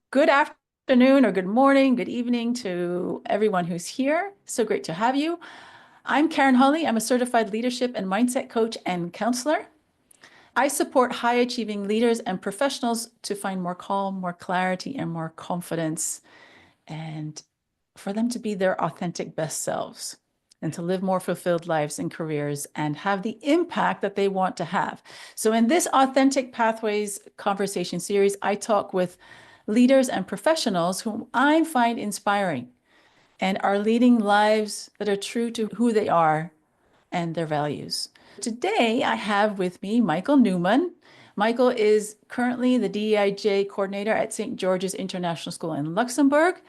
Good afternoon or good morning, good evening to everyone who's here. So great to have you. I'm Karin Holley. I'm a certified leadership and mindset coach and counselor. I support high achieving leaders and professionals to find more calm, more clarity, and more confidence, and for them to be their authentic best selves and to live more fulfilled lives and careers and have the impact that they want to have. So, in this Authentic Pathways conversation series, I talk with leaders and professionals whom I find inspiring and are leading lives that are true to who they are and their values. Today, I have with me Michael Newmann. Michael is currently the DEIJ coordinator at St. George's International School in Luxembourg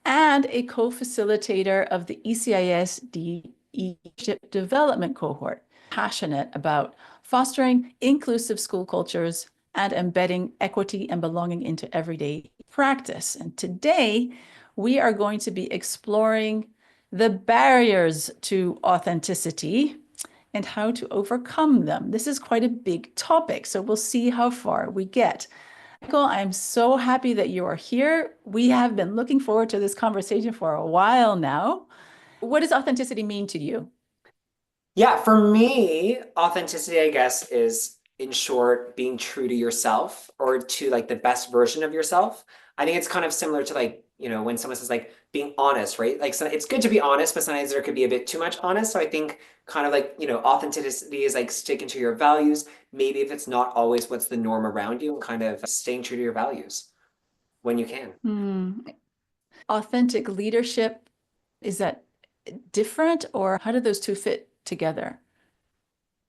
and a co-facilitator of the ECIS DEIJ Development Cohort, passionate about fostering inclusive school cultures and embedding equity and belonging into everyday practice. And today, we are going to be exploring the barriers to authenticity and how to overcome them. This is quite a big topic, so we'll see how far we get. Michael, I'm so happy that you are here. We have been looking forward to this conversation for a while now. What does authenticity mean to you? Yeah, for me, authenticity, I guess, is in short, being true to yourself or to like the best version of yourself. I think it's kind of similar to like, when someone says like being honest, right? Like so it's good to be honest, but sometimes there could be a bit too much honest. So I think kind of like, authenticity is like sticking to your values. Maybe if it's not always what's the norm around you and kind of staying true to your values when you can. Hmm. Authentic leadership, is that different or how do those two fit together?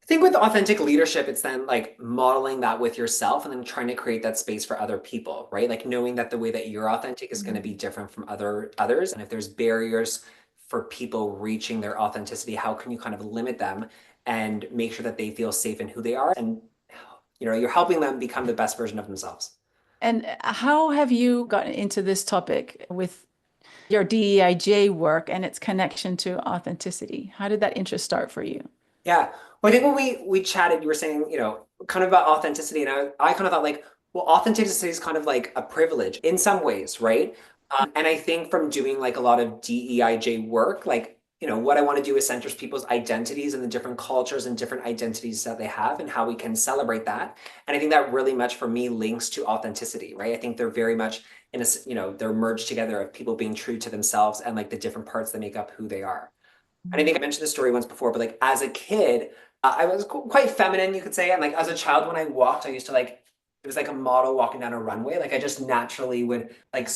I think with authentic leadership, it's then like modeling that with yourself and then trying to create that space for other people, right? Like knowing that the way that you're authentic is going to be different from others. And if there's barriers for people reaching their authenticity, how can you kind of limit them and make sure that they feel safe in who they are? And you're helping them become the best version of themselves. And how have you gotten into this topic with your DEIJ work and its connection to authenticity? How did that interest start for you? Yeah. Well, I think when we chatted, you were saying, kind of about authenticity, and I kind of thought like, well, authenticity is kind of like a privilege in some ways, right? And I think from doing like a lot of DEIJ work, like, what I want to do is centers people's identities and the different cultures and different identities that they have and how we can celebrate that. And I think that really much for me links to authenticity, right? I think they're very much they're merged together of people being true to themselves and like the different parts that make up who they are. And I think I mentioned this story once before, but like as a kid, I was quite feminine, you could say. And like as a child, when I walked, I used to like, it was like a model walking down a runway. Like I just naturally would like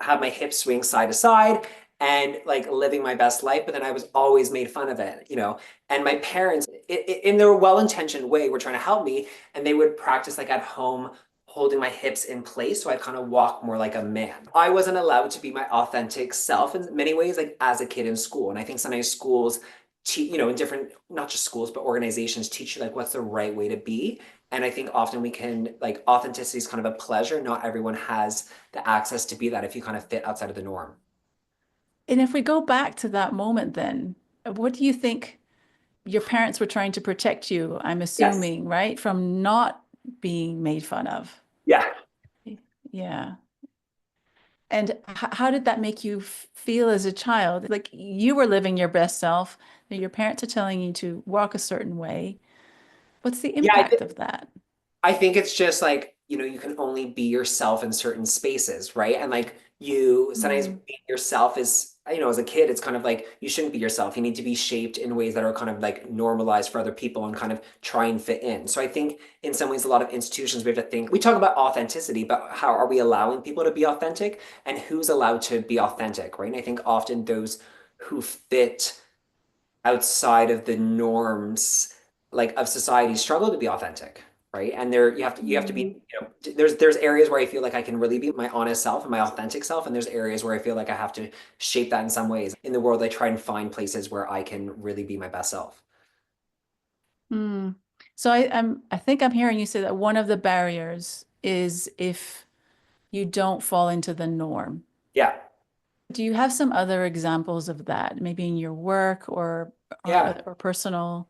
have my hips swing side to side and like living my best life. But then I was always made fun of it. And my parents, in their well-intentioned way, were trying to help me. And they would practice like at home holding my hips in place so I kind of walk more like a man. I wasn't allowed to be my authentic self in many ways, like as a kid in school. And I think sometimes schools teach, in different, not just schools, but organizations teach you like what's the right way to be. And I think often we can, like, authenticity is kind of a pleasure. Not everyone has the access to be that if you kind of fit outside of the norm. And if we go back to that moment, then what do you think your parents were trying to protect you, I'm Yes. assuming, right? From not being made fun of. Yeah. Yeah. And how did that make you feel as a child? Like you were living your best self, and your parents are telling you to walk a certain way. What's the Yeah. impact of that? I think it's just like, you can only be yourself in certain spaces, right? And like you sometimes Mm. being yourself is, as a kid, it's kind of like you shouldn't be yourself. You need to be shaped in ways that are kind of like normalized for other people and kind of try and fit in. So I think in some ways, a lot of institutions, we have to think, we talk about authenticity, but how are we allowing people to be authentic and who's allowed to be authentic, right? And I think often those who fit outside of the norms like of society struggle to be authentic, right? And there you have to be, Mm. there's areas where I feel like I can really be my honest self and my authentic self, and there's areas where I feel like I have to shape that in some ways. In the world, I try and find places where I can really be my best self. Mm. So I think I'm hearing you say that one of the barriers is if you don't fall into the norm. Yeah. Do you have some other examples of that, maybe in your work or Yeah. or personal?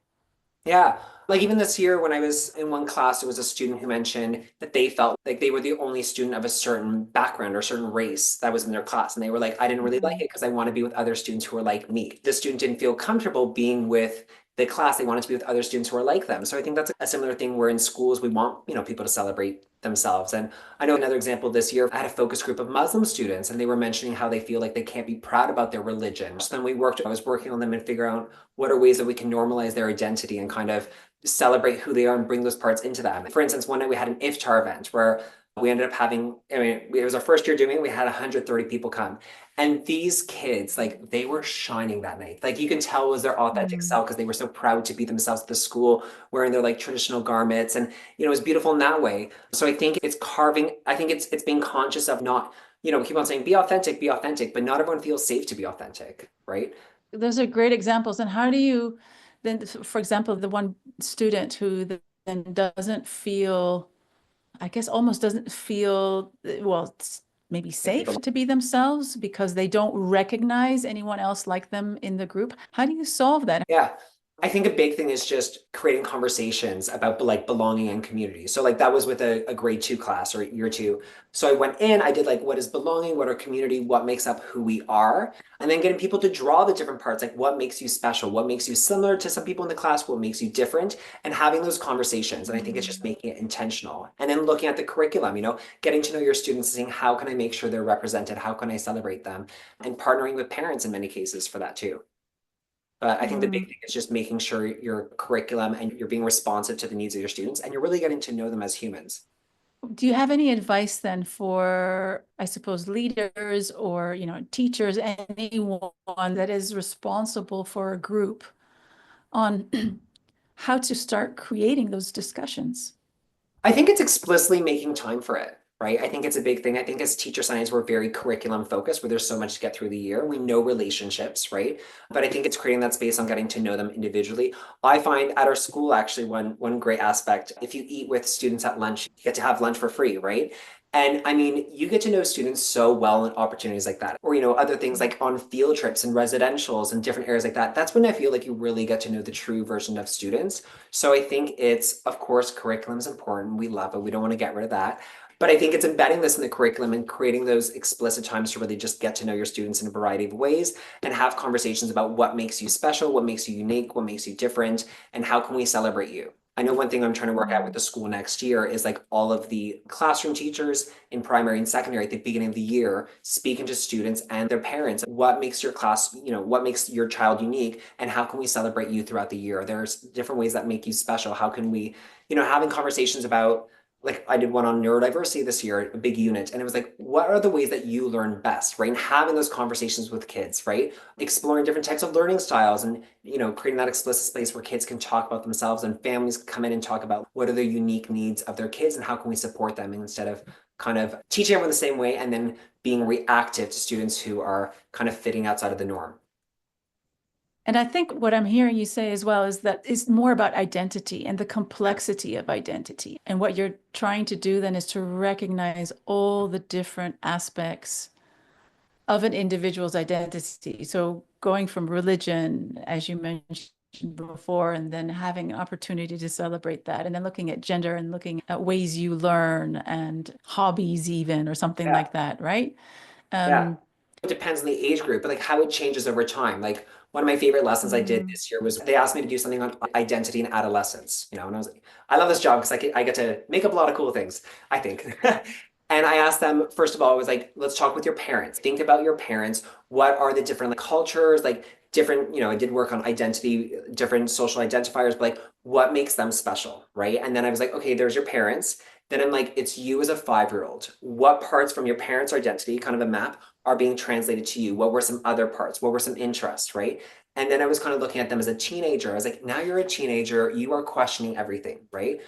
Yeah. Like even this year when I was in one class, there was a student who mentioned that they felt like they were the only student of a certain background or certain race that was in their class. And they were like, I didn't really like Mhm. it because I want to be with other students who are like me. The student didn't feel comfortable being with the class. They wanted to be with other students who are like them. So I think that's a similar thing where in schools we want, people to celebrate themselves. And I know another example this year, I had a focus group of Muslim students and they were mentioning how they feel like they can't be proud about their religion. So then I was working on them and figure out what are ways that we can normalize their identity and kind of celebrate who they are and bring those parts into them. For instance, one night we had an iftar event where we ended up having, I mean, it was our first year doing it. We had 130 people come. And these kids, like, they were shining that night. Like, you can tell it was their authentic Mm. self because they were so proud to be themselves at the school, wearing their like traditional garments. And, it was beautiful in that way. So I think it's carving, I think it's being conscious of not, we keep on saying be authentic, but not everyone feels safe to be authentic, right? Those are great examples. And how do you then, for example, the one student who then doesn't feel, I guess almost doesn't feel, well, maybe Like they safe belong. to be themselves because they don't recognize anyone else like them in the group. How do you solve that? Yeah. I think a big thing is just creating conversations about like belonging and community. So like that was with a grade two class or year two. So I went in, I did like what is belonging, what are community, what makes up who we are, and then getting people to draw the different parts, like what makes you special, what makes you similar to some people in the class, what makes you different, and having those conversations. And I think it's just Mm. making it intentional. And then looking at the curriculum, getting to know your students and saying, how can I make sure they're represented? How can I celebrate them? And partnering with parents in many cases for that too. But I think the big Mm. thing is just making sure your curriculum and you're being responsive to the needs of your students and you're really getting to know them as humans. Do you have any advice then for, I suppose, leaders or, teachers, anyone that is responsible for a group on how to start creating those discussions? I think it's explicitly making time for it, right? I think it's a big thing. I think as teacher science, we're very curriculum focused, where there's so much to get through the year. We know relationships, right? But I think it's creating that space on getting to know them individually. I find at our school, actually, one great aspect, if you eat with students at lunch, you get to have lunch for free, right? And I mean, you get to know students so well in opportunities like that, or other things like on field trips and residentials and different areas like that. That's when I feel like you really get to know the true version of students. So I think it's, of course, curriculum is important. We love it. We don't want to get rid of that. But I think it's embedding this in the curriculum and creating those explicit times to really just get to know your students in a variety of ways and have conversations about what makes you special, what makes you unique, what makes you different, and how can we celebrate you. I know one thing I'm trying to work out with Mm. the school next year is like all of the classroom teachers in primary and secondary at the beginning of the year speaking to students and their parents. What makes your class, what makes your child unique, and how can we celebrate you throughout the year? There's different ways that make you special. How can we, having conversations about, like I did one on neurodiversity this year, a big unit, and it was like, what are the ways that you learn best, right? And having those conversations with kids, right? Exploring different types of learning styles and, creating that explicit space where kids can talk about themselves and families can come in and talk about what are the unique needs of their kids and how can we support them instead of kind of teaching everyone the same way and then being reactive to students who are kind of fitting outside of the norm. And I think what I'm hearing you say as well is that it's more about identity and the complexity of identity. And what you're trying to do then is to recognize all the different aspects of an individual's identity. So going from religion, as you mentioned before, and then having an opportunity to celebrate that, and then looking at gender and looking at ways you learn and hobbies even, or something Yeah. like that, right? Yeah. Um, It depends on the age group, but like how it changes over time. Like one of my favorite lessons I did mm, this year was they asked me to do something on identity and adolescence, and I was like, I love this job because I get to make up a lot of cool things, I think. And I asked them, first of all, I was like, let's talk with your parents. Think about your parents. What are the different like, cultures, like different, I did work on identity, different social identifiers, but like what makes them special, right? And then I was like, okay, there's your parents. Then I'm like, it's you as a 5-year-old. What parts from your parents' identity, kind of a map, are being translated to you? What were some other parts? What were some interests, right? And then I was kind of looking at them as a teenager. I was like, now you're a teenager, you are questioning everything, right?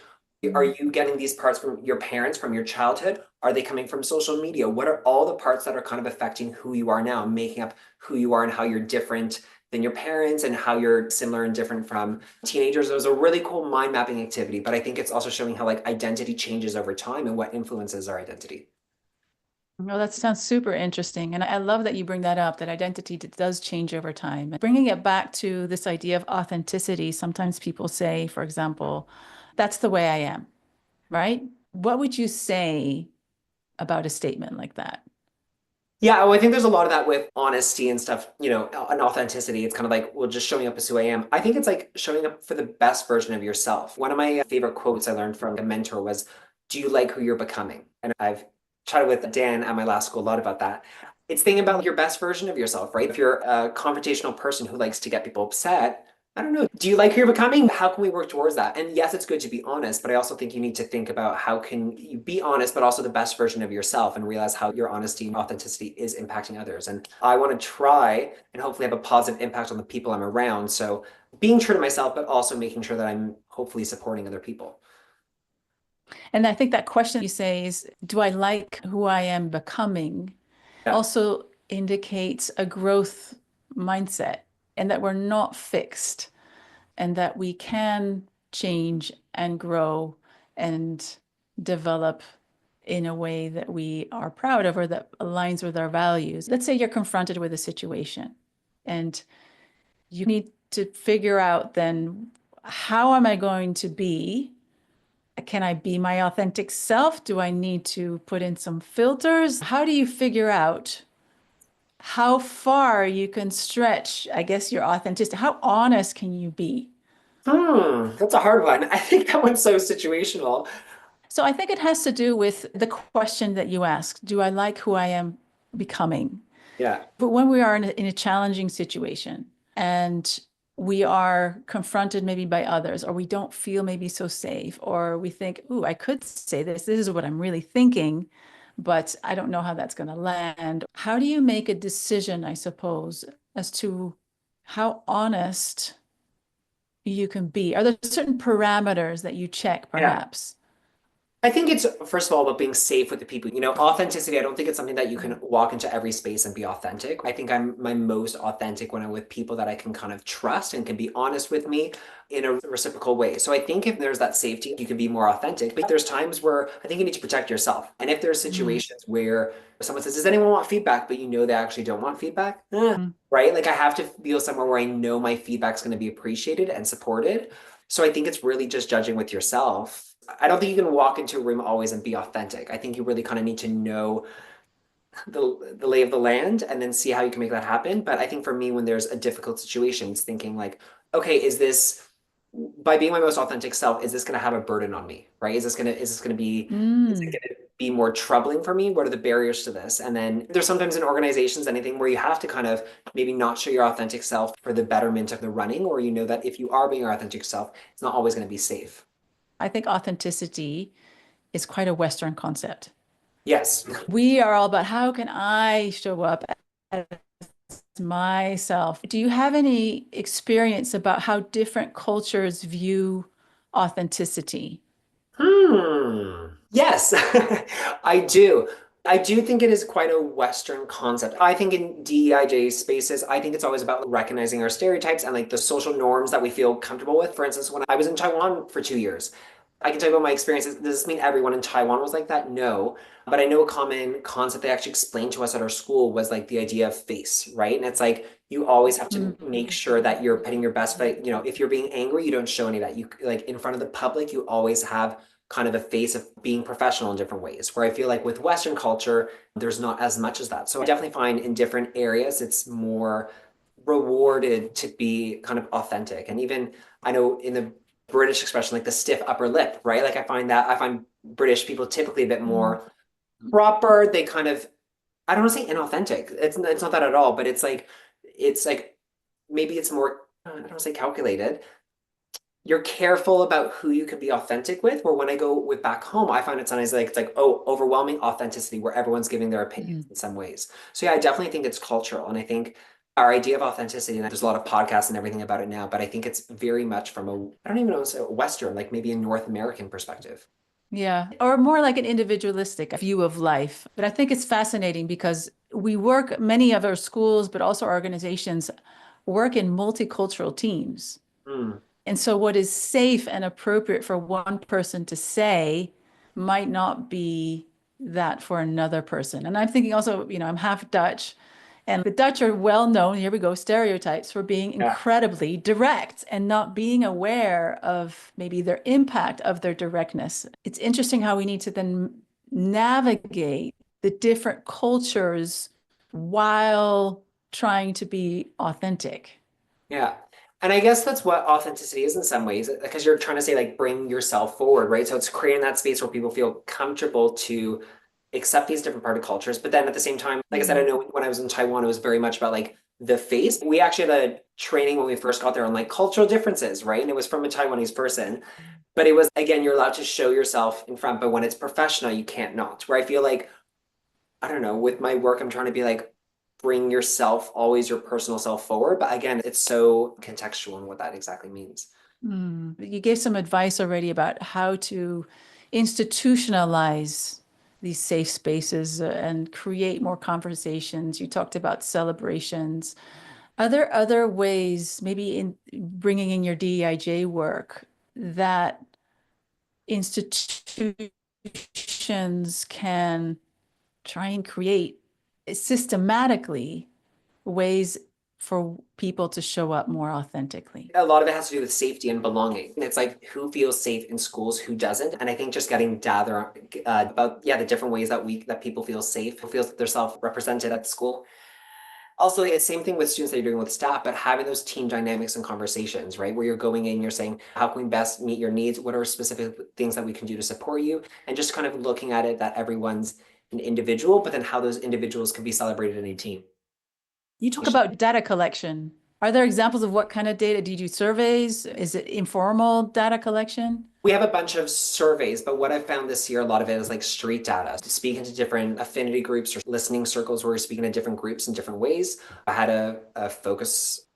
Are mm. you getting these parts from your parents, from your childhood? Are they coming from social media? What are all the parts that are kind of affecting who you are now, making up who you are and how you're different than your parents and how you're similar and different from teenagers? It was a really cool mind mapping activity, but I think it's also showing how like identity changes over time and what influences our identity. Well, that sounds super interesting. And I love that you bring that up, that identity does change over time. Bringing it back to this idea of authenticity, sometimes people say, for example, that's the way I am, right? What would you say about a statement like that? Yeah, well, I think there's a lot of that with honesty and stuff, and authenticity. It's kind of like, well, just showing up as who I am. I think it's like showing up for the best version of yourself. One of my favorite quotes I learned from a mentor was, "Do you like who you're becoming?" And I've chatted with Dan at my last school a lot about that. It's thinking about your best version of yourself, right? If you're a confrontational person who likes to get people upset, I don't know. Do you like who you're becoming? How can we work towards that? And yes, it's good to be honest, but I also think you need to think about how can you be honest, but also the best version of yourself and realize how your honesty and authenticity is impacting others. And I want to try and hopefully have a positive impact on the people I'm around. So being true to myself, but also making sure that I'm hopefully supporting other people. And I think that question you say is, do I like who I am becoming? Yeah. Also indicates a growth mindset and that we're not fixed and that we can change and grow and develop in a way that we are proud of or that aligns with our values. Let's say you're confronted with a situation and you need to figure out then how am I going to be? Can I be my authentic self? Do I need to put in some filters? How do you figure out how far you can stretch, I guess, your authenticity? How honest can you be? That's a hard one. I think that one's so situational. So I think it has to do with the question that you asked. Do I like who I am becoming? Yeah. But when we are in a challenging situation and we are confronted maybe by others, or we don't feel maybe so safe, or we think, ooh, I could say this. This is what I'm really thinking, but I don't know how that's going to land. How do you make a decision, I suppose, as to how honest you can be? Are there certain parameters that you check, Yeah. perhaps? I think it's, first of all, about being safe with the people. Authenticity, I don't think it's something that you can Mm. walk into every space and be authentic. I think I'm my most authentic when I'm with people that I can kind of trust and can be honest with me in a reciprocal way. So I think if there's that safety, you can be more authentic. But there's times where I think you need to protect yourself. And if there's Mm. situations where someone says, "Does anyone want feedback?" But you know they actually don't want feedback, Mm. right? Like I have to feel somewhere where I know my feedback's going to be appreciated and supported. So I think it's really just judging with yourself. I don't think you can walk into a room always and be authentic. I think you really kind of need to know the lay of the land and then see how you can make that happen. But I think for me, when there's a difficult situation, it's thinking like, okay, is this by being my most authentic self, is this going to have a burden on me, right? Is it Mm. going to be more troubling for me? What are the barriers to this? And then there's sometimes in organizations, anything where you have to kind of maybe not show your authentic self for the betterment of the running, or you know that if you are being your authentic self, it's not always going to be safe. I think authenticity is quite a Western concept. Yes. We are all about how can I show up as myself. Do you have any experience about how different cultures view authenticity? Yes, I do. I do think it is quite a Western concept. I think in DEIJ spaces, I think it's always about recognizing our stereotypes and like the social norms that we feel comfortable with. For instance, when I was in Taiwan for 2 years, I can tell you about my experiences. Does this mean everyone in Taiwan was like that? No. But I know a common concept they actually explained to us at our school was like the idea of face, right? And it's like you always have to make Mm. sure that you're putting your best foot. If you're being angry, you don't show any of that. You like in front of the public, you always have kind of a face of being professional in different ways. Where I feel like with Western culture, there's not as much as that. So I definitely find in different areas, it's more rewarded to be kind of authentic. And even I know in the British expression, like the stiff upper lip, right? Like I find British people typically a bit Mm. more proper. They kind of, I don't want to say inauthentic. It's not that at all, but it's like maybe it's more, I don't want to say calculated. You're careful about who you can be authentic with. Where when I go with back home, I find it sometimes like it's like, oh, overwhelming authenticity where everyone's giving their opinions Mm. in some ways. So yeah, I definitely think it's cultural. And I think our idea of authenticity, and there's a lot of podcasts and everything about it now, but I think it's very much from I don't even know, it's a Western, like maybe a North American perspective. Yeah, or more like an individualistic view of life. But I think it's fascinating because we work, many of our schools, but also organizations work in multicultural teams. Mm, And so, what is safe and appropriate for one person to say might not be that for another person. And I'm thinking also, I'm half Dutch, and the Dutch are well known, here we go, stereotypes for being Yeah. incredibly direct and not being aware of maybe their impact of their directness. It's interesting how we need to then navigate the different cultures while trying to be authentic. Yeah. And I guess that's what authenticity is in some ways, because you're trying to say like bring yourself forward, right? So it's creating that space where people feel comfortable to accept these different part of cultures. But then at the same time, like I said, I know when I was in Taiwan, it was very much about like the face. We actually had a training when we first got there on like cultural differences, right? And it was from a Taiwanese person. But it was, again, you're allowed to show yourself in front, but when it's professional, you can't not. Where I feel like, I don't know, with my work, I'm trying to be like, bring yourself, always your personal self forward. But again, it's so contextual in what that exactly means. You gave some advice already about how to institutionalize these safe spaces and create more conversations. You talked about celebrations. Are there other ways, maybe in bringing in your DEIJ work, that institutions can try and create systematically ways for people to show up more authentically? A lot of it has to do with safety and belonging. And it's like who feels safe in schools, who doesn't. And I think just getting data about the different ways that people feel safe, who feels that they're self-represented at school. Also, it's same thing with students that you're doing with staff, but having those team dynamics and conversations, right? Where you're going in, you're saying, how can we best meet your needs? What are specific things that we can do to support you? And just kind of looking at it that everyone's an individual, but then how those individuals can be celebrated in a team. You talk about data collection. Are there examples of what kind of data? Do you do surveys? Is it informal data collection? We have a bunch of surveys, but what I've found this year, a lot of it is like street data, to speaking to different affinity groups or listening circles where we're speaking to different groups in different ways. I had a focus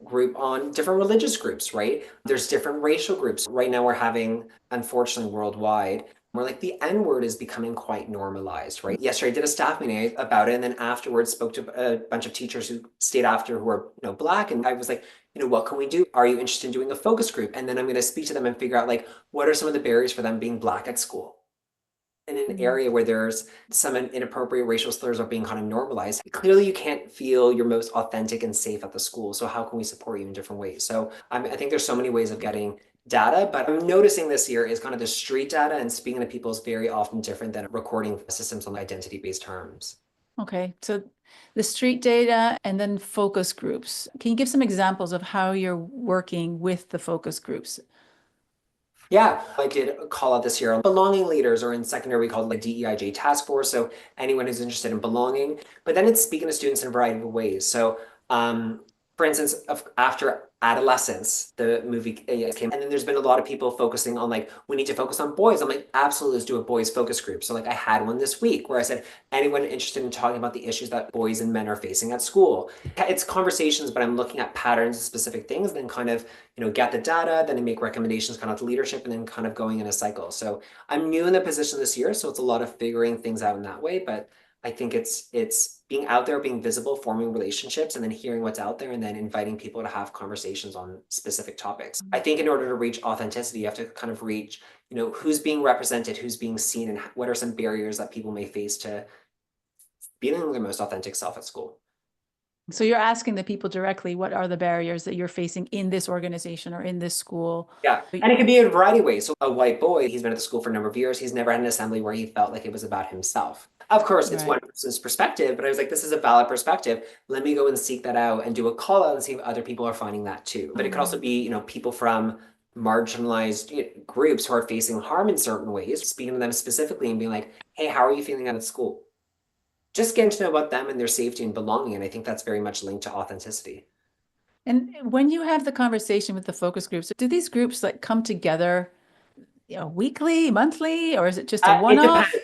group on different religious groups, right? There's different racial groups. Right now we're having, unfortunately, worldwide, where like the N word is becoming quite normalized, right? Yesterday I did a staff meeting about it, and then afterwards spoke to a bunch of teachers who stayed after who are, Black. And I was like, what can we do? Are you interested in doing a focus group? And then I'm going to speak to them and figure out like, what are some of the barriers for them being Black at school? In an area where there's some inappropriate racial slurs are being kind of normalized, clearly you can't feel your most authentic and safe at the school. So how can we support you in different ways? So I think there's so many ways of getting data, but I'm noticing this year is kind of the street data and speaking to people is very often different than recording systems on identity-based terms. Okay, so the street data and then focus groups. Can you give some examples of how you're working with the focus groups? Yeah, I did call out this year belonging leaders, or in secondary we call it the DEIJ task force. So anyone who's interested in belonging, but then it's speaking to students in a variety of ways. So for instance, after adolescence, the movie came, and then there's been a lot of people focusing on like, we need to focus on boys. I'm like, absolutely, let's do a boys focus group. So like I had one this week where I said, anyone interested in talking about the issues that boys and men are facing at school? It's conversations, but I'm looking at patterns and specific things, then kind of, get the data, then I make recommendations kind of to leadership, and then kind of going in a cycle. So I'm new in the position this year, so it's a lot of figuring things out in that way, but I think it's being out there, being visible, forming relationships, and then hearing what's out there, and then inviting people to have conversations on specific topics. I think in order to reach authenticity, you have to kind of reach, who's being represented, who's being seen, and what are some barriers that people may face to being their most authentic self at school. So you're asking the people directly, what are the barriers that you're facing in this organization or in this school? Yeah, and it could be in a variety of ways. So a white boy, he's been at the school for a number of years. He's never had an assembly where he felt like it was about himself. Of course, it's one person's perspective, but I was like, this is a valid perspective. Let me go and seek that out and do a call out and see if other people are finding that too. But it could also be, people from marginalized groups who are facing harm in certain ways, speaking to them specifically and being like, hey, how are you feeling at school? Just getting to know about them and their safety and belonging. And I think that's very much linked to authenticity. And when you have the conversation with the focus groups, do these groups like come together, weekly, monthly, or is it just a It depends. one-off?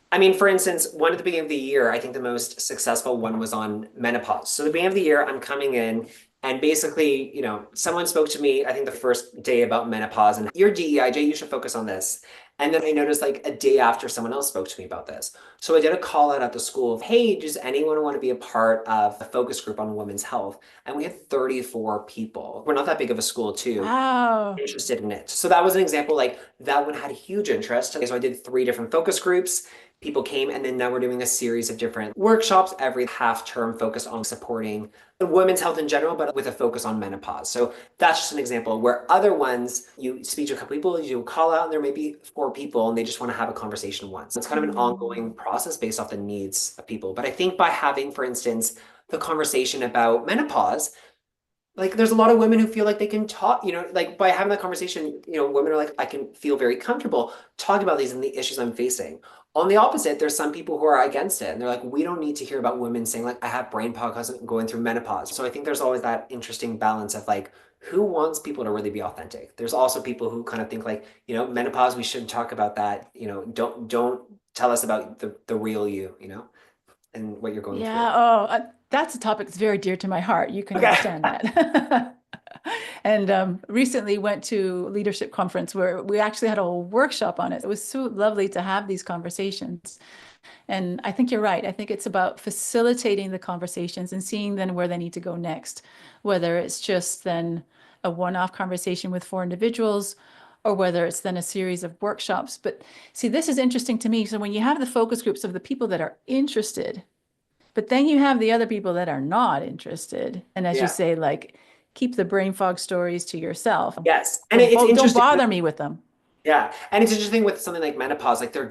I mean, for instance, one at the beginning of the year, I think the most successful one was on menopause. So the beginning of the year, I'm coming in and basically, someone spoke to me, I think the first day about menopause and your DEIJ, you should focus on this. And then I noticed like a day after someone else spoke to me about this. So I did a call out at the school of, hey, does anyone want to be a part of a focus group on women's health? And we had 34 people. We're not that big of a school too. Wow. Interested in it. So that was an example, like that one had huge interest. Okay, so I did 3 different focus groups. people came, and then now we're doing a series of different workshops every half term focused on supporting women's health in general, but with a focus on menopause. So that's just an example where other ones, you speak to a couple people, you do a call out, and there may be 4 people and they just want to have a conversation once. It's kind of an ongoing process based off the needs of people. But I think by having, for instance, the conversation about menopause, like there's a lot of women who feel like they can talk, like by having that conversation, women are like, I can feel very comfortable talking about these and the issues I'm facing. On the opposite, there's some people who are against it and they're like, we don't need to hear about women saying like, I have brain fog because I'm going through menopause. So I think there's always that interesting balance of like, who wants people to really be authentic? There's also people who kind of think like, menopause, we shouldn't talk about that. Don't tell us about the real you, and what you're going through. Yeah. Oh, that's a topic that's very dear to my heart. You can Okay. understand that. And recently went to a leadership conference where we actually had a whole workshop on it. It was so lovely to have these conversations. And I think you're right. I think it's about facilitating the conversations and seeing then where they need to go next, whether it's just then a one-off conversation with 4 individuals or whether it's then a series of workshops. But see, this is interesting to me. So when you have the focus groups of the people that are interested, but then you have the other people that are not interested. And as you Yeah. say, like, keep the brain fog stories to yourself. Yes. And it's Don't interesting. bother me with them. Yeah. And it's interesting with something like menopause, like there's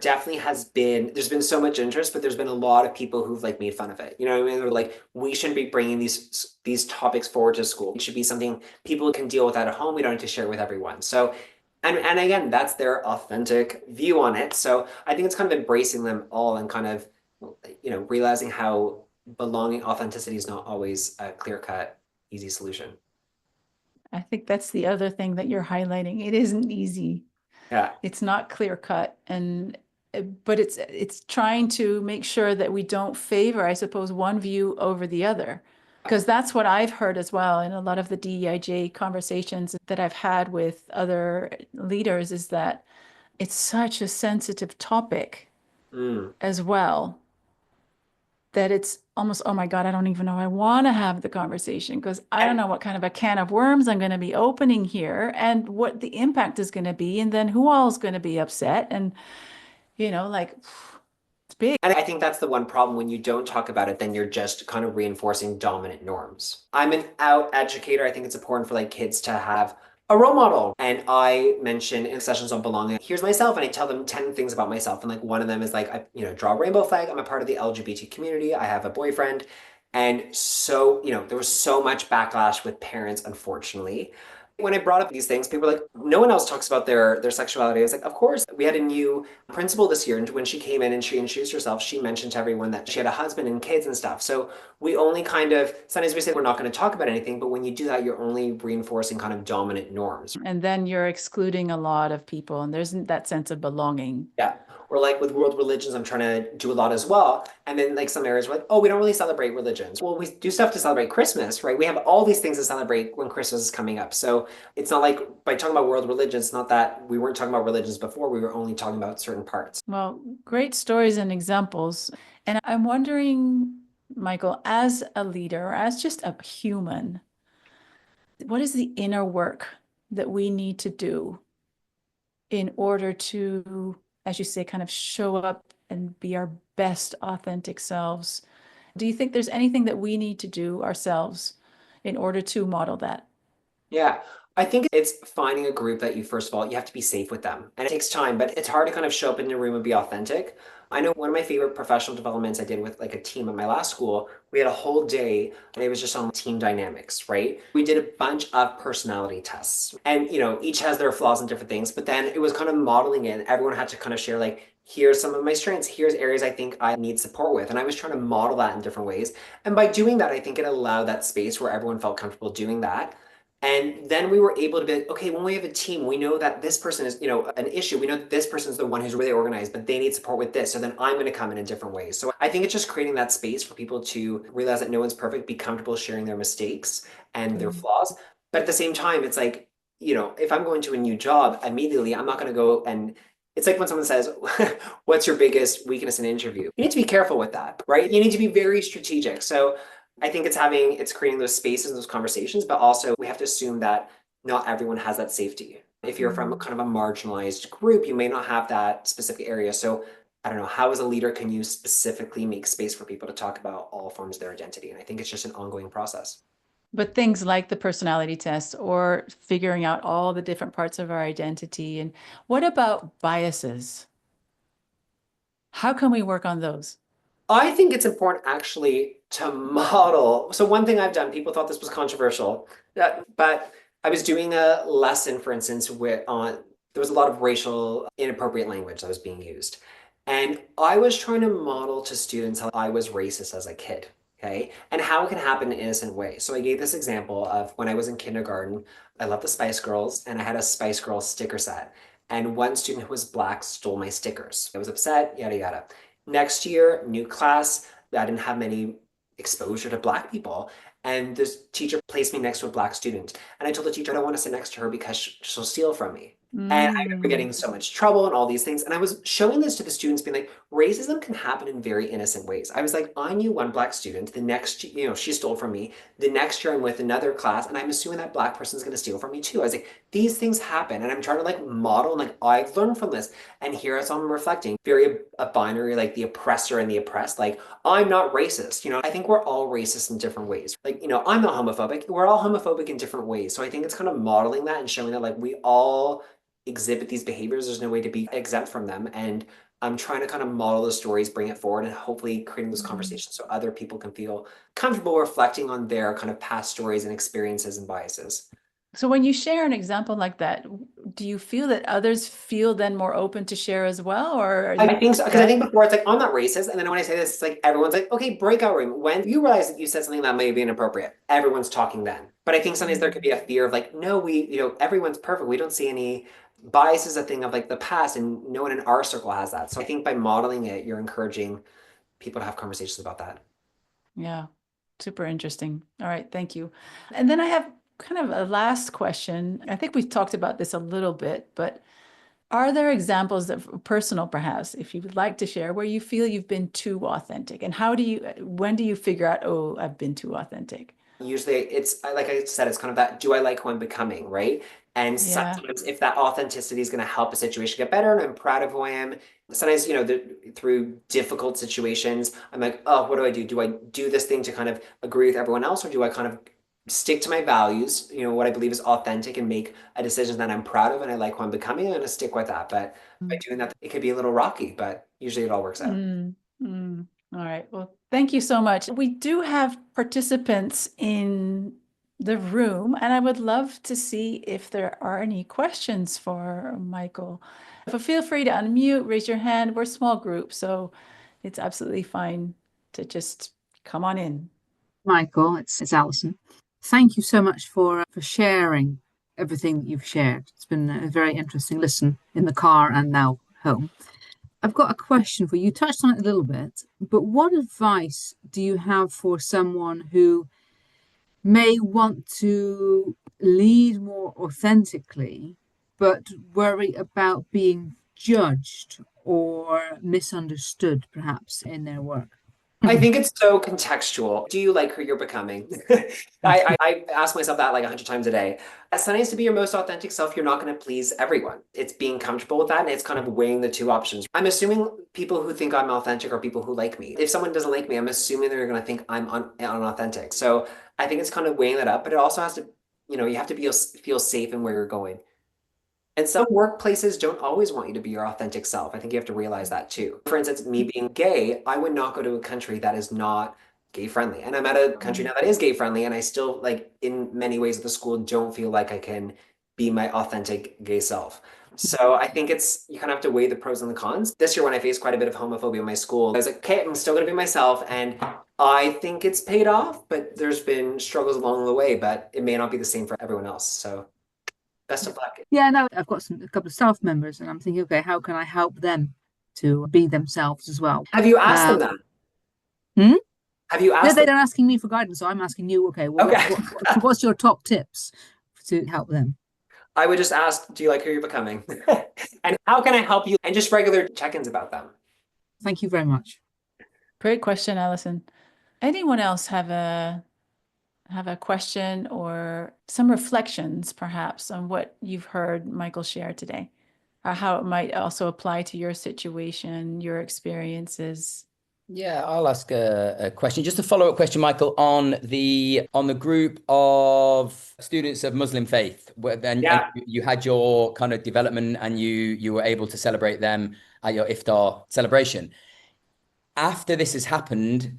been so much interest, but there's been a lot of people who've like made fun of it. You know what I mean? They're like, we shouldn't be bringing these topics forward to school. It should be something people can deal with at home. We don't need to share with everyone. So, and again, that's their authentic view on it. So I think it's kind of embracing them all and kind of, realizing how belonging authenticity is not always a clear-cut, easy solution. I think that's the other thing that you're highlighting. It isn't easy. Yeah. It's not clear cut, and but it's trying to make sure that we don't favor, I suppose, one view over the other. Because that's what I've heard as well in a lot of the DEIJ conversations that I've had with other leaders is that it's such a sensitive topic Mm. as well that it's almost, oh my God, I don't even know I want to have the conversation because I don't And know what kind of a can of worms I'm going to be opening here and what the impact is going to be, and then who all is going to be upset. And, like it's big. And I think that's the one problem when you don't talk about it, then you're just kind of reinforcing dominant norms. I'm an out educator. I think it's important for like kids to have a role model. And I mention in sessions on belonging, here's myself, and I tell them 10 things about myself. And like one of them is like, I, draw a rainbow flag. I'm a part of the LGBT community. I have a boyfriend. And so, there was so much backlash with parents, unfortunately. When I brought up these things, people were like, no one else talks about their sexuality. I was like, of course. We had a new principal this year, and when she came in and she introduced herself, she mentioned to everyone that she had a husband and kids and stuff. So we only kind of, sometimes we say we're not going to talk about anything, but when you do that, you're only reinforcing kind of dominant norms. And then you're excluding a lot of people, and there's that sense of belonging. Yeah. Or like with world religions, I'm trying to do a lot as well. And then like some areas were like, oh, we don't really celebrate religions. Well, we do stuff to celebrate Christmas, right? We have all these things to celebrate when Christmas is coming up. So it's not like by talking about world religions, it's not that we weren't talking about religions before, we were only talking about certain parts. Well, great stories and examples. And I'm wondering, Michael, as a leader, as just a human, what is the inner work that we need to do in order to, as you say, kind of show up and be our best authentic selves? Do you think there's anything that we need to do ourselves in order to model that? Yeah, I think it's finding a group that you, first of all, you have to be safe with them. And it takes time, but it's hard to kind of show up in the room and be authentic. I know one of my favorite professional developments I did with like a team at my last school, we had a whole day and it was just on team dynamics, right? We did a bunch of personality tests and, each has their flaws and different things, but then it was kind of modeling it. And everyone had to kind of share like, here's some of my strengths, here's areas I think I need support with. And I was trying to model that in different ways. And by doing that, I think it allowed that space where everyone felt comfortable doing that. And then we were able to be like, okay, when we have a team, we know that this person is, an issue. We know that this person is the one who's really organized, but they need support with this. So then I'm going to come in different ways. So I think it's just creating that space for people to realize that no one's perfect, be comfortable sharing their mistakes and their flaws. But at the same time, it's like, if I'm going to a new job, immediately, I'm not going to go and it's like when someone says, what's your biggest weakness in an interview? You need to be careful with that, right? You need to be very strategic. So I think it's creating those spaces, those conversations, but also we have to assume that not everyone has that safety. If you're from kind of a marginalized group, you may not have that specific area. So I don't know, how as a leader can you specifically make space for people to talk about all forms of their identity? And I think it's just an ongoing process. But things like the personality test or figuring out all the different parts of our identity. And what about biases? How can we work on those? I think it's important actually to model. So one thing I've done, people thought this was controversial, but I was doing a lesson, for instance, where there was a lot of racial inappropriate language that was being used. And I was trying to model to students how I was racist as a kid, okay? And how it can happen in innocent ways. So I gave this example of when I was in kindergarten, I loved the Spice Girls and I had a Spice Girls sticker set. And one student who was black stole my stickers. I was upset, yada, yada. Next year, new class, I didn't have many exposure to black people. And this teacher placed me next to a black student. And I told the teacher I don't want to sit next to her because she'll steal from me. And I remember Mm, getting so much trouble and all these things. And I was showing this to the students, being like, racism can happen in very innocent ways. I was like, I knew one black student. The next, she stole from me. The next year I'm with another class, and I'm assuming that black person's going to steal from me too. I was like, these things happen. And I'm trying to like model, and like, I've learned from this. And here is I'm reflecting, very a binary, like the oppressor and the oppressed. Like, I'm not racist. I think we're all racist in different ways. Like, I'm not homophobic. We're all homophobic in different ways. So I think it's kind of modeling that and showing that like we all exhibit these behaviors. There's no way to be exempt from them. And I'm trying to kind of model the stories, bring it forward, and hopefully creating those mm. conversations so other people can feel comfortable reflecting on their kind of past stories and experiences and biases. So when you share an example like that, do you feel that others feel then more open to share as well? Or are I they, think so, because I yeah. think before it's like, I'm not racist. And then when I say this, it's like everyone's like, okay, breakout room. When you realize that you said something that may be inappropriate, everyone's talking then. But I think sometimes there could be a fear of like, no, everyone's perfect. We don't see any bias is a thing of like the past, and no one in our circle has that. So I think by modeling it, you're encouraging people to have conversations about that. Yeah, super interesting. All right, thank you. And then I have kind of a last question. I think we've talked about this a little bit, but are there examples of personal, perhaps, if you would like to share, where you feel you've been too authentic? And when do you figure out, oh, I've been too authentic? Usually it's like I said, it's kind of that, do I like who I'm becoming, right? And Yeah. sometimes if that authenticity is going to help a situation get better and I'm proud of who I am, sometimes, through difficult situations, I'm like, oh, what do I do? Do I do this thing to kind of agree with everyone else, or do I kind of stick to my values, what I believe is authentic, and make a decision that I'm proud of and I like who I'm becoming? I'm going to stick with that. But by doing that, it could be a little rocky, but usually it all works out. Mm, mm. All right. Well, thank you so much. We do have participants in the room, and I would love to see if there are any questions for Michael. But feel free to unmute, raise your hand. We're a small group, so it's absolutely fine to just come on in. Michael, it's Alison. Thank you so much for sharing everything that you've shared. It's been a very interesting listen in the car and now home. I've got a question for you. You touched on it a little bit, but what advice do you have for someone who may want to lead more authentically, but worry about being judged or misunderstood, perhaps, in their work? I think it's so contextual. Do you like who you're becoming? I ask myself that like 100 times a day. As sometimes to be your most authentic self, you're not going to please everyone. It's being comfortable with that, and it's kind of weighing the two options. I'm assuming people who think I'm authentic are people who like me. If someone doesn't like me, I'm assuming they're going to think I'm unauthentic. So I think it's kind of weighing that up, but it also has to, you have to feel safe in where you're going. And some workplaces don't always want you to be your authentic self. I think you have to realize that too. For instance, me being gay, I would not go to a country that is not gay friendly. And I'm at a country now that is gay friendly, and I still, like, in many ways at the school, don't feel like I can be my authentic gay self. So I think you kind of have to weigh the pros and the cons. This year, when I faced quite a bit of homophobia in my school, I was like, okay, I'm still gonna be myself. And I think it's paid off, but there's been struggles along the way, but it may not be the same for everyone else. So best of luck. Yeah, no, I've got a couple of staff members, and I'm thinking, okay, how can I help them to be themselves as well? Have you asked them Um, that? hmm? Have you No, asked them? they're asking me for guidance, so I'm asking you. Okay, well, Okay. what's your top tips to help them? I would just ask, do you like who you're becoming? And how can I help you? And just regular check-ins about them. Thank you very much. Great question, Allison. Anyone else have a question or some reflections, perhaps, on what you've heard Michael share today? or how it might also apply to your situation, your experiences. Yeah, I'll ask a question, just a follow-up question, Michael, on the group of students of Muslim faith. And you had your kind of development, and you were able to celebrate them at your iftar celebration. After this has happened,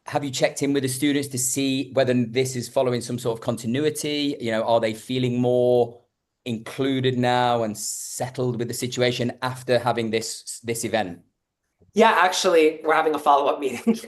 have you checked in with the students to see whether this is following some sort of continuity? You know, are they feeling more included now and settled with the situation after having this event? Yeah, actually, we're having a follow-up meeting.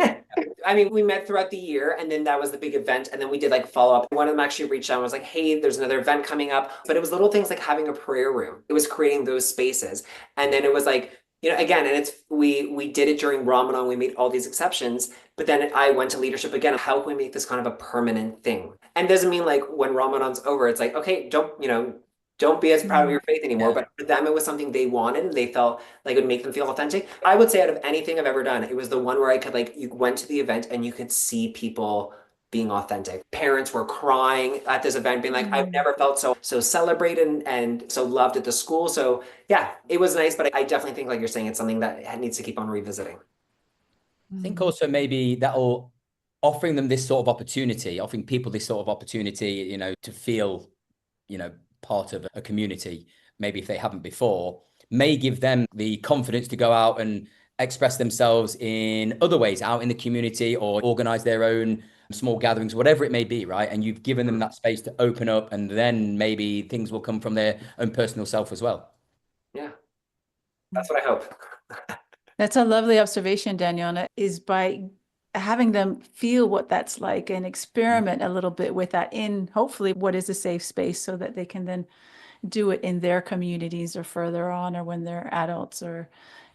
I mean, we met throughout the year, and then that was the big event, and then we did like follow-up. One of them actually reached out and was like, hey, there's another event coming up. But it was little things like having a prayer room. It was creating those spaces. And then it was like, you know, again, and it's we did it during Ramadan, we made all these exceptions, but then I went to leadership again. How can we make this kind of a permanent thing? And it doesn't mean like when Ramadan's over, it's like, okay, don't be as proud of your faith anymore. But for them, it was something they wanted, and they felt like it would make them feel authentic. I would say out of anything I've ever done, it was the one where I could like, you went to the event and you could see people being authentic. Parents were crying at this event, being like, I've never felt so celebrated and so loved at the school. So yeah, it was nice, but I definitely think, like you're saying, it's something that needs to keep on revisiting. I think also maybe that'll offering them this sort of opportunity, offering people this sort of opportunity, you know, to feel, you know, part of a community, maybe if they haven't before, may give them the confidence to go out and express themselves in other ways out in the community, or organize their own small gatherings, whatever it may be, right? And you've given them that space to open up, and then maybe things will come from their own personal self as well. Yeah, that's what I hope. That's a lovely observation, Daniela, is by having them feel what that's like and experiment a little bit with that in hopefully what is a safe space, so that they can then do it in their communities or further on, or when they're adults. Or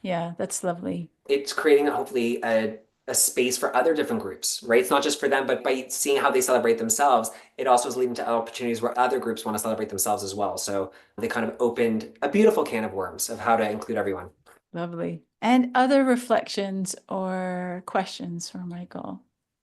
yeah, that's lovely. It's creating hopefully a space for other different groups, right? It's not just for them, but by seeing how they celebrate themselves, it also is leading to opportunities where other groups want to celebrate themselves as well. So they kind of opened a beautiful can of worms of how to include everyone. Lovely. And other reflections or questions for Michael?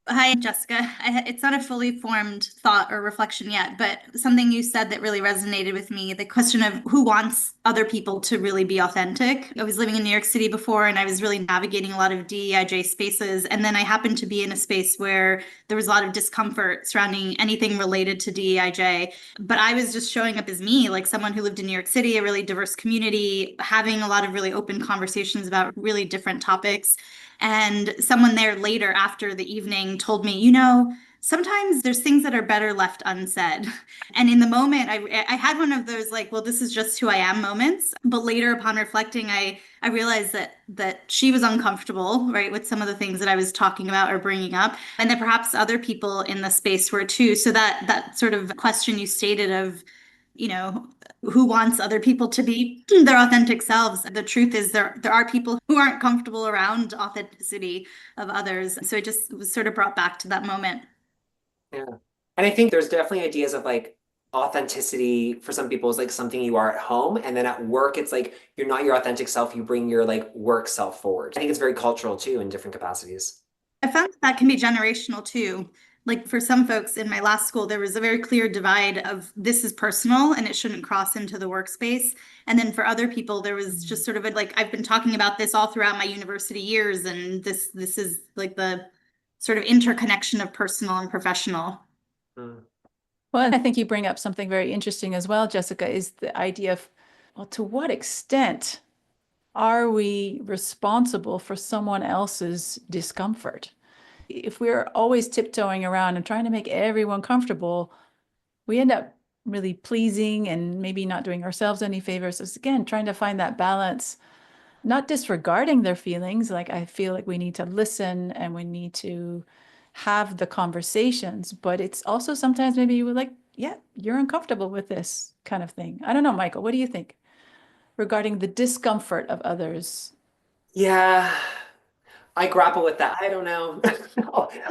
Hi, Jessica. It's not a fully formed thought or reflection yet, but something you said that really resonated with me, the question of who wants other people to really be authentic. I was living in New York City before, and I was really navigating a lot of DEIJ spaces. And then I happened to be in a space where there was a lot of discomfort surrounding anything related to DEIJ. But I was just showing up as me, like someone who lived in New York City, a really diverse community, having a lot of really open conversations about really different topics. And someone there later after the evening told me, you know, sometimes there's things that are better left unsaid. And in the moment, I had one of those like, well, this is just who I am moments. But later upon reflecting, I realized that she was uncomfortable, right, with some of the things that I was talking about or bringing up, and that perhaps other people in the space were too. So that sort of question you stated of, you know, who wants other people to be their authentic selves? The truth is there are people who aren't comfortable around authenticity of others. So it just was sort of brought back to that moment. Yeah. And I think there's definitely ideas of like authenticity for some people is like something you are at home, and then at work it's like you're not your authentic self, you bring your like work self forward. I think it's very cultural too in different capacities. I found that can be generational too. Like for some folks in my last school, there was a very clear divide of this is personal and it shouldn't cross into the workspace. And then for other people, there was just sort of a, like, I've been talking about this all throughout my university years, and this is like the sort of interconnection of personal and professional. Well, I think you bring up something very interesting as well, Jessica, is the idea of, well, to what extent are we responsible for someone else's discomfort? If we're always tiptoeing around and trying to make everyone comfortable, we end up really pleasing and maybe not doing ourselves any favors. So again, trying to find that balance, not disregarding their feelings. Like I feel like we need to listen and we need to have the conversations, but it's also sometimes maybe you would like, yeah, you're uncomfortable with this kind of thing. I don't know, Michael, what do you think regarding the discomfort of others? Yeah, I grapple with that. I don't know.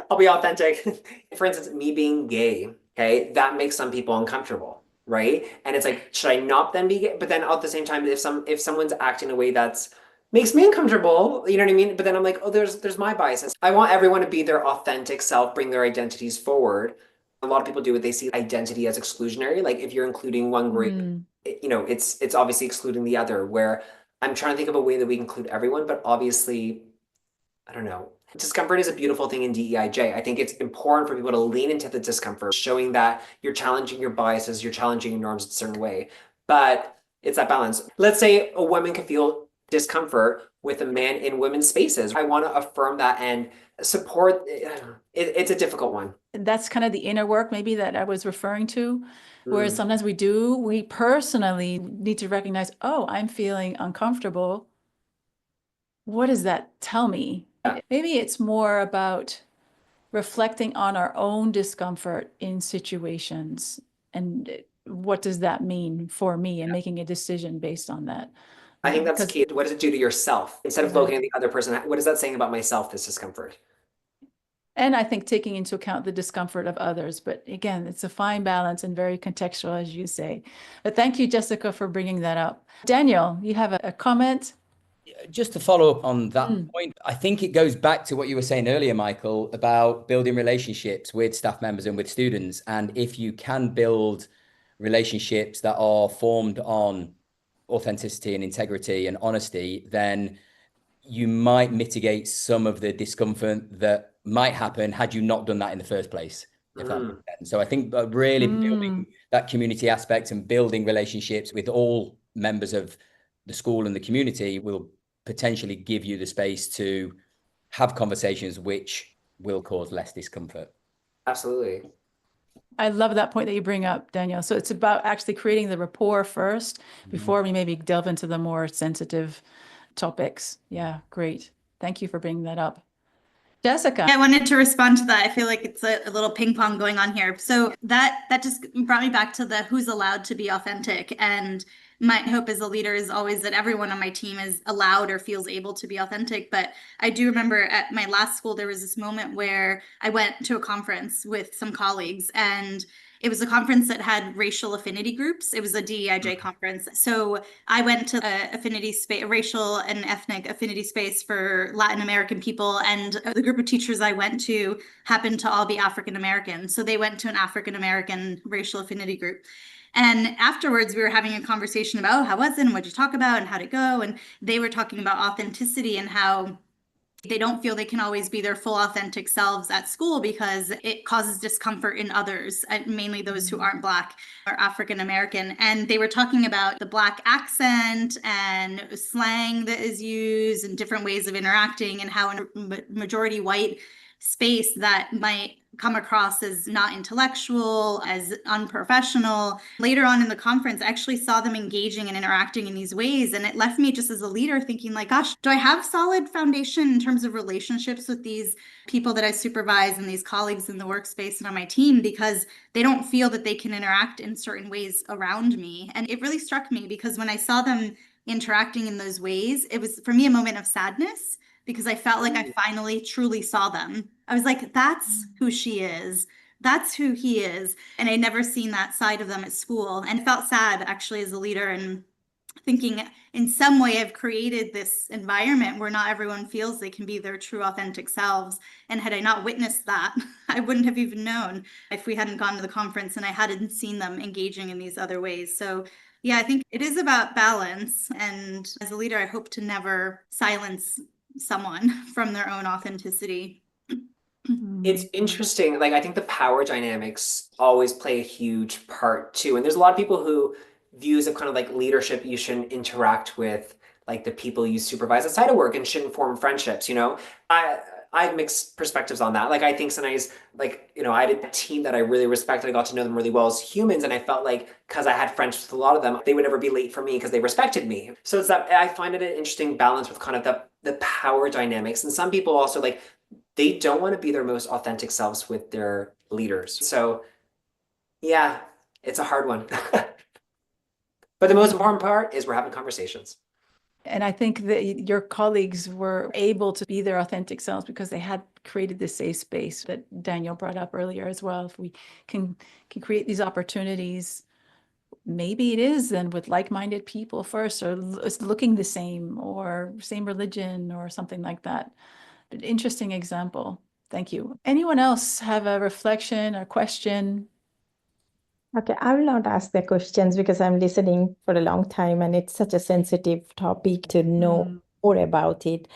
I'll be authentic. For instance, me being gay, okay, that makes some people uncomfortable, right? And it's like, should I not then be gay? But then at the same time, if someone's acting in a way that's makes me uncomfortable, you know what I mean? But then I'm like, oh, there's my biases. I want everyone to be their authentic self, bring their identities forward. A lot of people do it. They see identity as exclusionary. Like if you're including one group, it's obviously excluding the other, where I'm trying to think of a way that we include everyone, but obviously, I don't know. Discomfort is a beautiful thing in DEIJ. I think it's important for people to lean into the discomfort, showing that you're challenging your biases, you're challenging your norms in a certain way. But it's that balance. Let's say a woman can feel discomfort with a man in women's spaces. I want to affirm that and support. It's a difficult one. That's kind of the inner work maybe that I was referring to, whereas sometimes we personally need to recognize, oh, I'm feeling uncomfortable. What does that tell me? Yeah. Maybe it's more about reflecting on our own discomfort in situations and what does that mean for me, and making a decision based on that. I think that's key. What does it do to yourself? Instead of looking at the other person, what is that saying about myself, this discomfort? And I think taking into account the discomfort of others. But again, it's a fine balance and very contextual, as you say. But thank you, Jessica, for bringing that up. Daniel, you have a comment? Just to follow up on that point, I think it goes back to what you were saying earlier, Michael, about building relationships with staff members and with students. And if you can build relationships that are formed on authenticity and integrity and honesty, then you might mitigate some of the discomfort that might happen had you not done that in the first place. If that makes sense. So I think really building that community aspect and building relationships with all members of the school and the community will potentially give you the space to have conversations which will cause less discomfort. Absolutely. I love that point that you bring up, Daniel. So it's about actually creating the rapport first before we maybe delve into the more sensitive topics. Yeah, great. Thank you for bringing that up. Jessica. I wanted to respond to that. I feel like it's a little ping pong going on here. So that just brought me back to the who's allowed to be authentic. And my hope as a leader is always that everyone on my team is allowed or feels able to be authentic. But I do remember at my last school, there was this moment where I went to a conference with some colleagues, and it was a conference that had racial affinity groups. It was a DEIJ conference. So I went to a affinity space, a racial and ethnic affinity space for Latin American people. And the group of teachers I went to happened to all be African American. So they went to an African American racial affinity group. And afterwards, we were having a conversation about, oh, how was it? And what did you talk about? And how'd it go? And they were talking about authenticity and how they don't feel they can always be their full authentic selves at school because it causes discomfort in others, mainly those who aren't Black or African American. And they were talking about the Black accent and slang that is used and different ways of interacting, and how in a majority white space that might come across as not intellectual, as unprofessional. Later on in the conference, I actually saw them engaging and interacting in these ways. And it left me just as a leader thinking like, gosh, do I have solid foundation in terms of relationships with these people that I supervise and these colleagues in the workspace and on my team, because they don't feel that they can interact in certain ways around me. And it really struck me because when I saw them interacting in those ways, it was for me a moment of sadness, because I felt like I finally truly saw them. I was like, that's who she is. That's who he is. And I never seen that side of them at school, and felt sad actually as a leader, and thinking in some way I've created this environment where not everyone feels they can be their true authentic selves. And had I not witnessed that, I wouldn't have even known if we hadn't gone to the conference and I hadn't seen them engaging in these other ways. So yeah, I think it is about balance. And as a leader, I hope to never silence someone from their own authenticity. It's interesting. Like, I think the power dynamics always play a huge part too. And there's a lot of people who views of kind of like leadership, you shouldn't interact with like the people you supervise outside of work and shouldn't form friendships, you know? I have mixed perspectives on that. Like, I think sometimes, like, you know, I had a team that I really respected. I got to know them really well as humans. And I felt like, because I had friends with a lot of them, they would never be late for me because they respected me. So it's that I find it an interesting balance with kind of the power dynamics. And some people also, like, they don't want to be their most authentic selves with their leaders. So yeah, it's a hard one. But the most important part is we're having conversations. And I think that your colleagues were able to be their authentic selves because they had created this safe space that Daniel brought up earlier as well. If we can create these opportunities, maybe it is then with like-minded people first, or looking the same, or same religion or something like that. But interesting example. Thank you. Anyone else have a reflection or question? Okay, I will not ask the questions because I'm listening for a long time and it's such a sensitive topic to know more about it.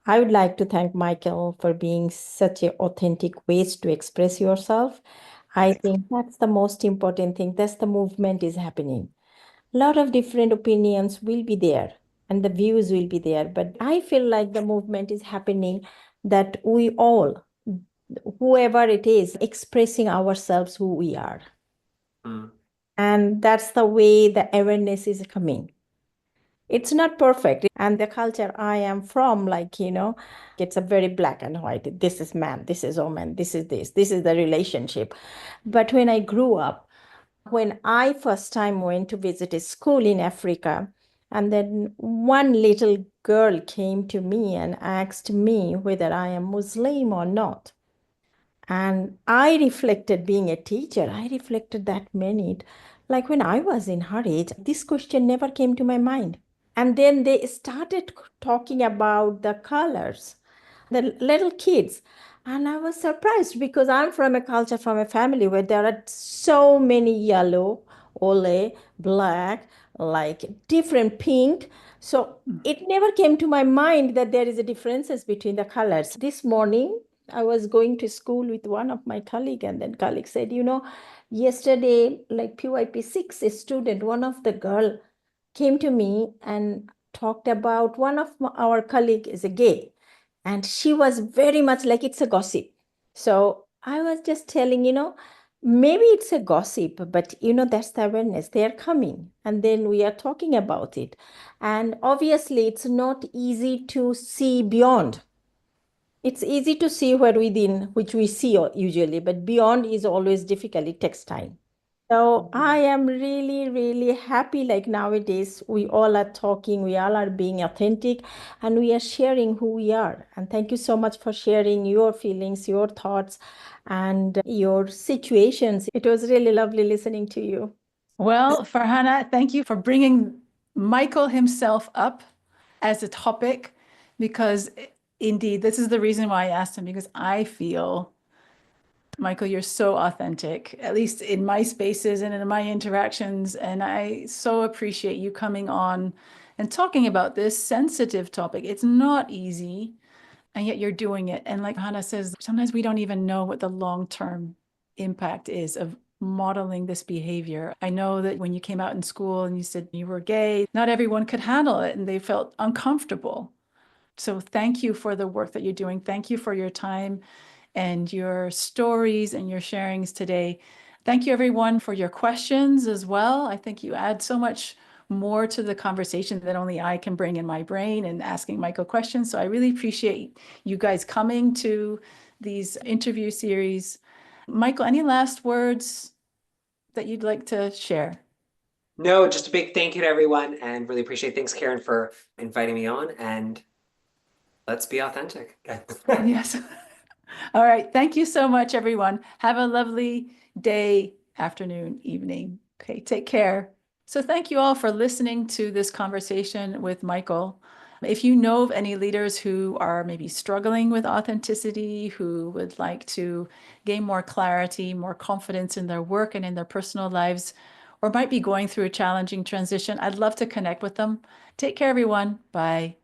I would like to thank Michael for being such an authentic ways to express yourself. I think that's the most important thing. That's the movement is happening. A lot of different opinions will be there and the views will be there, but I feel like the movement is happening that we all, whoever it is, expressing ourselves who we are. And that's the way the awareness is coming. It's not perfect. And the culture I am from, it's a very black and white. This is man, this is woman, this is the relationship. But when I grew up, when I first time went to visit a school in Africa, and then one little girl came to me and asked me whether I am Muslim or not. And I reflected, being a teacher, I reflected that minute, like when I was in her age, this question never came to my mind. And then they started talking about the colors, the little kids. And I was surprised because I'm from a culture, from a family where there are so many yellow, ole, black, like different pink. So it never came to my mind that there is a differences between the colors. This morning, I was going to school with one of my colleague, and then colleague said, yesterday, like Ep6, a student, one of the girl came to me and talked about one of our colleague is a gay, and she was very much like it's a gossip. So I was just telling, maybe it's a gossip, but that's the awareness. They're coming, and then we are talking about it. And obviously, it's not easy to see beyond. It's easy to see where within, which we see usually, but beyond is always difficult. It takes time. So I am really, really happy. Like nowadays, we all are talking, we all are being authentic, and we are sharing who we are. And thank you so much for sharing your feelings, your thoughts, and your situations. It was really lovely listening to you. Well, Farhana, thank you for bringing Michael himself up as a topic, because indeed, this is the reason why I asked him, because I feel, Michael, you're so authentic, at least in my spaces and in my interactions. And I so appreciate you coming on and talking about this sensitive topic. It's not easy, and yet you're doing it. And like Hannah says, sometimes we don't even know what the long-term impact is of modeling this behavior. I know that when you came out in school and you said you were gay, not everyone could handle it and they felt uncomfortable. So thank you for the work that you're doing. Thank you for your time and your stories and your sharings today. Thank you everyone for your questions as well. I think you add so much more to the conversation that only I can bring in my brain and asking Michael questions. So I really appreciate you guys coming to these interview series. Michael, any last words that you'd like to share? No, just a big thank you to everyone, and really appreciate. Thanks, Karin, for inviting me on, and let's be authentic. Yes. All right. Thank you so much, everyone. Have a lovely day, afternoon, evening. Okay, take care. So thank you all for listening to this conversation with Michael. If you know of any leaders who are maybe struggling with authenticity, who would like to gain more clarity, more confidence in their work and in their personal lives, or might be going through a challenging transition, I'd love to connect with them. Take care, everyone. Bye.